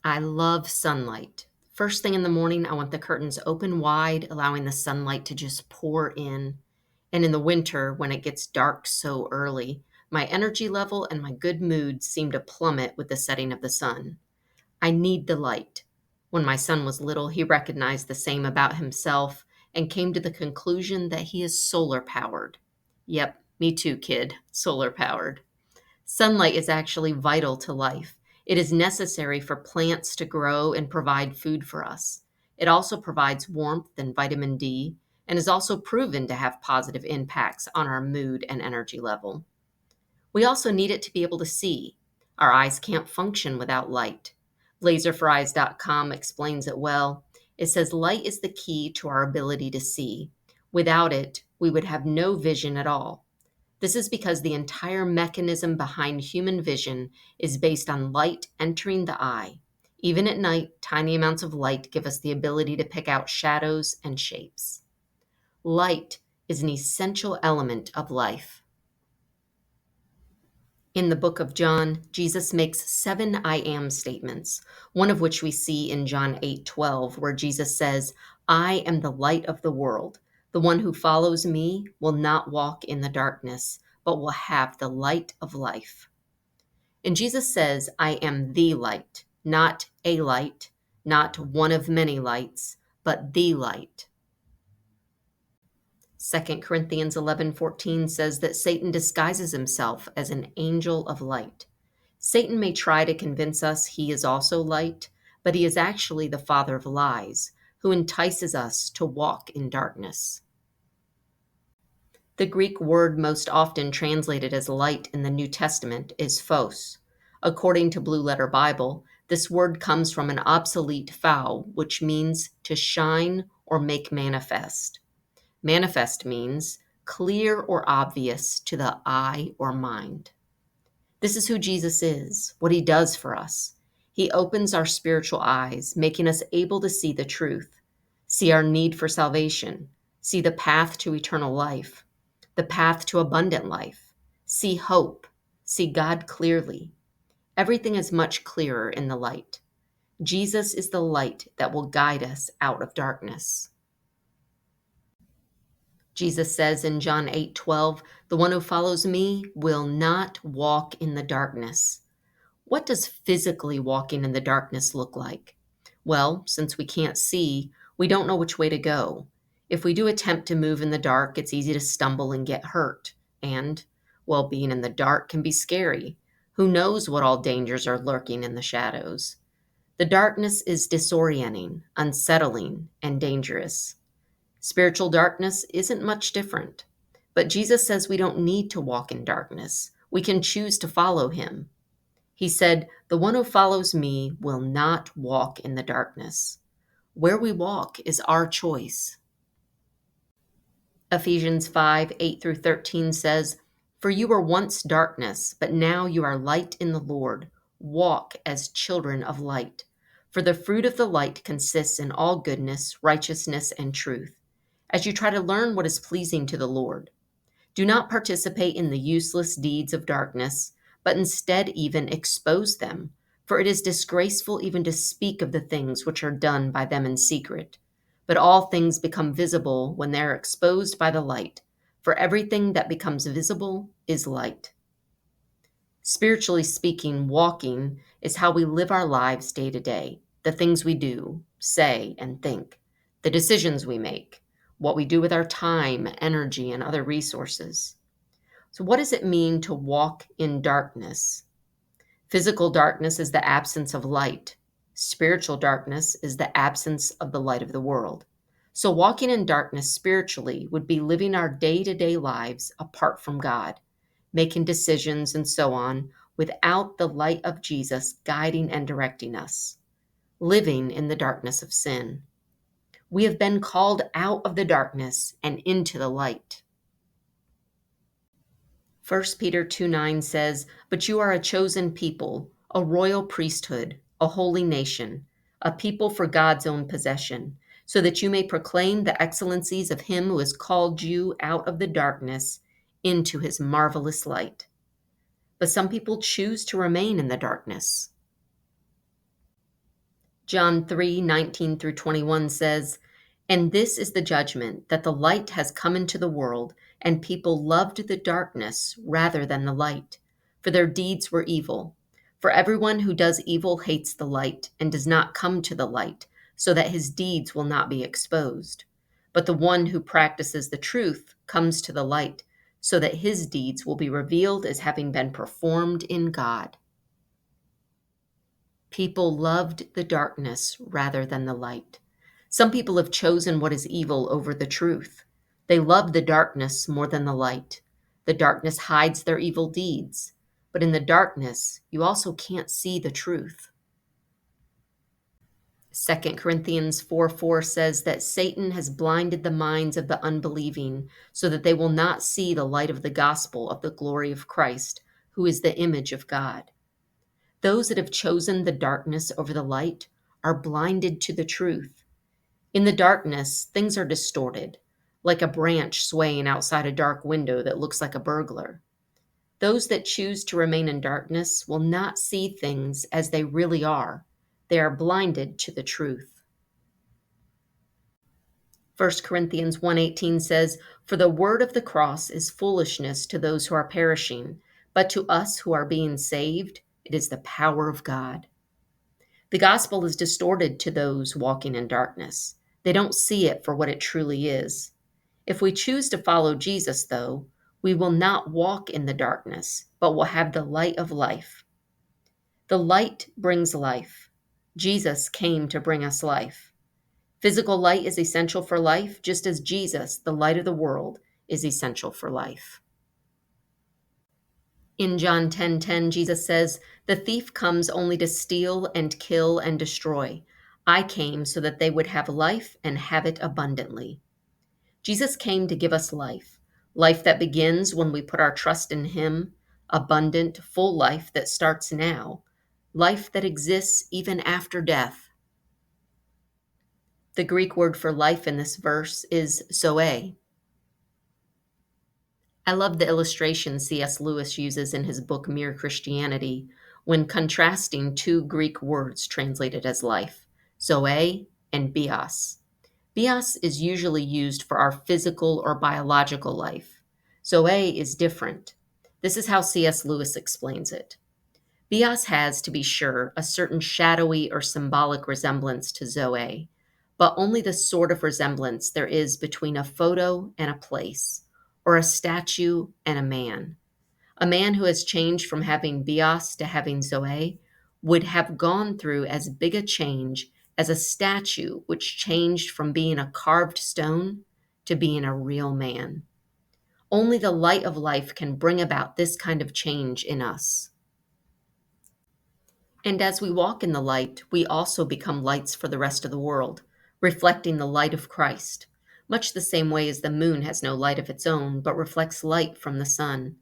I love sunlight. First thing in the morning, I want the curtains open wide, allowing the sunlight to just pour in. And in the winter, when it gets dark so early, my energy level and my good mood seem to plummet with the setting of the sun. I need the light. When my son was little, he recognized the same about himself and came to the conclusion that he is solar powered. Yep, me too, kid, solar powered. Sunlight is actually vital to life. It is necessary for plants to grow and provide food for us. It also provides warmth and vitamin D and is also proven to have positive impacts on our mood and energy level. We also need it to be able to see. Our eyes can't function without light. Laserforeyes.com explains it well. It says light is the key to our ability to see. Without it, we would have no vision at all. This is because the entire mechanism behind human vision is based on light entering the eye. Even at night, tiny amounts of light give us the ability to pick out shadows and shapes. Light is an essential element of life. In the book of John, Jesus makes 7 I am statements, one of which we see in John 8:12, where Jesus says, I am the light of the world. The one who follows me will not walk in the darkness, but will have the light of life. And Jesus says, I am the light, not a light, not one of many lights, but the light. 2 Corinthians 11:14 says that Satan disguises himself as an angel of light. Satan may try to convince us he is also light, but he is actually the father of lies, who entices us to walk in darkness. The Greek word most often translated as light in the New Testament is phos. According to Blue Letter Bible, this word comes from an obsolete phao, which means to shine or make manifest. Manifest means clear or obvious to the eye or mind. This is who Jesus is, what he does for us. He opens our spiritual eyes, making us able to see the truth, see our need for salvation, see the path to eternal life, the path to abundant life, see hope, see God clearly. Everything is much clearer in the light. Jesus is the light that will guide us out of darkness. Jesus says in John 8:12, the one who follows me will not walk in the darkness. What does physically walking in the darkness look like? Well, since we can't see, we don't know which way to go. If we do attempt to move in the dark, it's easy to stumble and get hurt. And, well, being in the dark can be scary. Who knows what all dangers are lurking in the shadows? The darkness is disorienting, unsettling, and dangerous. Spiritual darkness isn't much different. But Jesus says we don't need to walk in darkness. We can choose to follow him. He said, the one who follows me will not walk in the darkness. Where we walk is our choice. Ephesians 5:8-13 says, for you were once darkness, but now you are light in the Lord. Walk as children of light. For the fruit of the light consists in all goodness, righteousness, and truth, as you try to learn what is pleasing to the Lord. Do not participate in the useless deeds of darkness, but instead even expose them, for it is disgraceful even to speak of the things which are done by them in secret. But all things become visible when they are exposed by the light, for everything that becomes visible is light. Spiritually speaking, walking is how we live our lives day to day, the things we do, say, and think, the decisions we make, what we do with our time, energy, and other resources. So, what does it mean to walk in darkness? Physical darkness is the absence of light. Spiritual darkness is the absence of the light of the world. So, walking in darkness spiritually would be living our day to day lives apart from God, making decisions and so on without the light of Jesus guiding and directing us, living in the darkness of sin. We have been called out of the darkness and into the light. 1 Peter 2:9 says, but you are a chosen people, a royal priesthood, a holy nation, a people for God's own possession, so that you may proclaim the excellencies of him who has called you out of the darkness into his marvelous light. But some people choose to remain in the darkness. John 3:19 through 21 says, "And this is the judgment, that the light has come into the world, and people loved the darkness rather than the light, for their deeds were evil. For everyone who does evil hates the light, and does not come to the light, so that his deeds will not be exposed. But the one who practices the truth comes to the light, so that his deeds will be revealed as having been performed in God." People loved the darkness rather than the light. Some people have chosen what is evil over the truth. They love the darkness more than the light. The darkness hides their evil deeds, but in the darkness, you also can't see the truth. 2 Corinthians 4:4 says that Satan has blinded the minds of the unbelieving so that they will not see the light of the gospel of the glory of Christ, who is the image of God. Those that have chosen the darkness over the light are blinded to the truth. In the darkness, things are distorted, like a branch swaying outside a dark window that looks like a burglar. Those that choose to remain in darkness will not see things as they really are. They are blinded to the truth. 1 Corinthians 1:18 says, "For the word of the cross is foolishness to those who are perishing, but to us who are being saved, it is the power of God." The gospel is distorted to those walking in darkness. They don't see it for what it truly is. If we choose to follow Jesus, though, we will not walk in the darkness, but will have the light of life. The light brings life. Jesus came to bring us life. Physical light is essential for life, just as Jesus, the light of the world, is essential for life. In John 10:10, Jesus says, "The thief comes only to steal and kill and destroy. I came so that they would have life and have it abundantly." Jesus came to give us life, life that begins when we put our trust in him, abundant, full life that starts now, life that exists even after death. The Greek word for life in this verse is zoe. I love the illustration C.S. Lewis uses in his book Mere Christianity when contrasting two Greek words translated as life, zoe and bios. Bios is usually used for our physical or biological life. Zoe is different. This is how C.S. Lewis explains it. Bios has, to be sure, a certain shadowy or symbolic resemblance to Zoe, but only the sort of resemblance there is between a photo and a place, or a statue and a man. A man who has changed from having bios to having Zoe would have gone through as big a change as a statue which changed from being a carved stone to being a real man. Only the light of life can bring about this kind of change in us. And as we walk in the light, we also become lights for the rest of the world, reflecting the light of Christ, much the same way as the moon has no light of its own, but reflects light from the sun.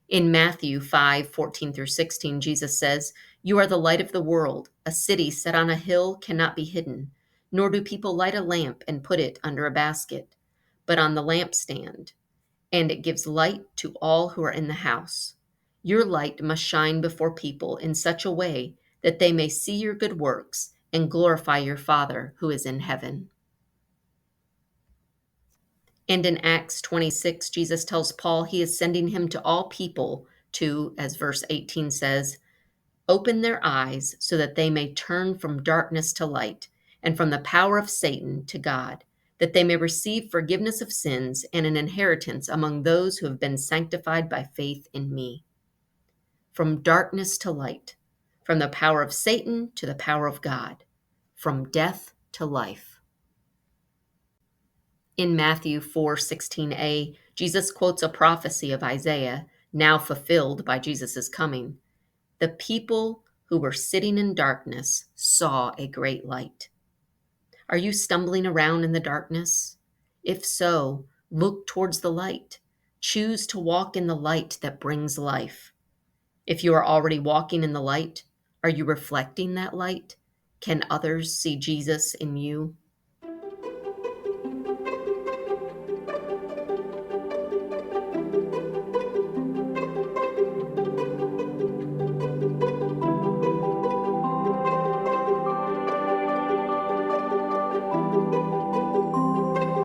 In Matthew 5:14 through 16, Jesus says, "You are the light of the world. A city set on a hill cannot be hidden, nor do people light a lamp and put it under a basket, but on the lampstand, and it gives light to all who are in the house. Your light must shine before people in such a way that they may see your good works and glorify your Father who is in heaven." And in Acts 26, Jesus tells Paul he is sending him to all people to, as verse 18 says, "Open their eyes so that they may turn from darkness to light and from the power of Satan to God, that they may receive forgiveness of sins and an inheritance among those who have been sanctified by faith in me." From darkness to light, from the power of Satan to the power of God, from death to life. In Matthew 4:16a, Jesus quotes a prophecy of Isaiah, now fulfilled by Jesus' coming. "The people who were sitting in darkness saw a great light." Are you stumbling around in the darkness? If so, look towards the light. Choose to walk in the light that brings life. If you are already walking in the light, are you reflecting that light? Can others see Jesus in you?